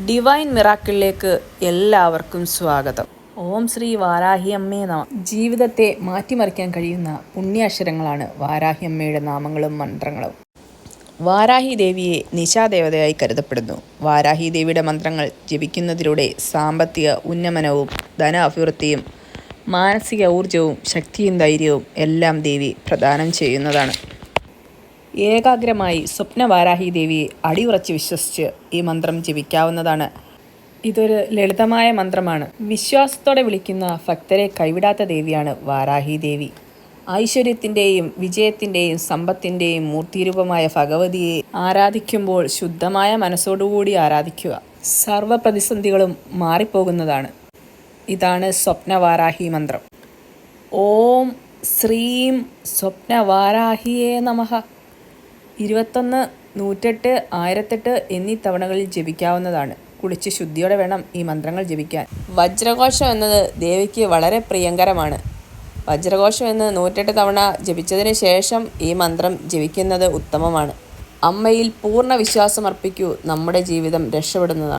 Divine മിറാക്കിളിലേക്ക് എല്ലാവർക്കും സ്വാഗതം. ഓം ശ്രീ വാരാഹി അമ്മേ നമ. ജീവിതത്തെ മാറ്റിമറിക്കാൻ കഴിയുന്ന പുണ്യാക്ഷരങ്ങളാണ് വാരാഹി അമ്മയുടെ നാമങ്ങളും മന്ത്രങ്ങളും. വാരാഹി ദേവിയെ നിശാദേവതയായി കരുതപ്പെടുന്നു. വാരാഹി ദേവിയുടെ മന്ത്രങ്ങൾ ജപിക്കുന്നതിലൂടെ സാമ്പത്തിക ഉന്നമനവും ധന അഭിവൃദ്ധിയും മാനസിക ഊർജവും ശക്തിയും ധൈര്യവും എല്ലാം ദേവി പ്രദാനം ചെയ്യുന്നതാണ്. ഏകാഗ്രമായി സ്വപ്നവാരാഹി ദേവിയെ അടിയുറച്ച് വിശ്വസിച്ച് ഈ മന്ത്രം ജപിക്കാവുന്നതാണ്. ഇതൊരു ലളിതമായ മന്ത്രമാണ്. വിശ്വാസത്തോടെ വിളിക്കുന്ന ഭക്തരെ കൈവിടാത്ത ദേവിയാണ് വാരാഹി ദേവി. ഐശ്വര്യത്തിൻ്റെയും വിജയത്തിൻ്റെയും സമ്പത്തിൻ്റെയും മൂർത്തിരൂപമായ ഭഗവതിയെ ആരാധിക്കുമ്പോൾ ശുദ്ധമായ മനസ്സോടുകൂടി ആരാധിക്കുക. സർവ പ്രതിസന്ധികളും മാറിപ്പോകുന്നതാണ്. ഇതാണ് സ്വപ്നവാരാഹി മന്ത്രം. ഓം ശ്രീം സ്വപ്നവാരാഹിയേ നമഃ. 21, 108, 1008 എന്നീ തവണകളിൽ ജപിക്കാവുന്നതാണ്. കുളിച്ച് ശുദ്ധിയോടെ വേണം ഈ മന്ത്രങ്ങൾ ജപിക്കാൻ. വജ്രഘോഷം എന്നത് ദേവിക്ക് വളരെ പ്രിയങ്കരമാണ്. വജ്രഘോഷം എന്ന് 108 തവണ ജപിച്ചതിന് ശേഷം ഈ മന്ത്രം ജപിക്കുന്നത് ഉത്തമമാണ്. അമ്മയിൽ പൂർണ്ണ വിശ്വാസം അർപ്പിക്കൂ. നമ്മുടെ ജീവിതം രക്ഷപ്പെടുന്നതാണ്.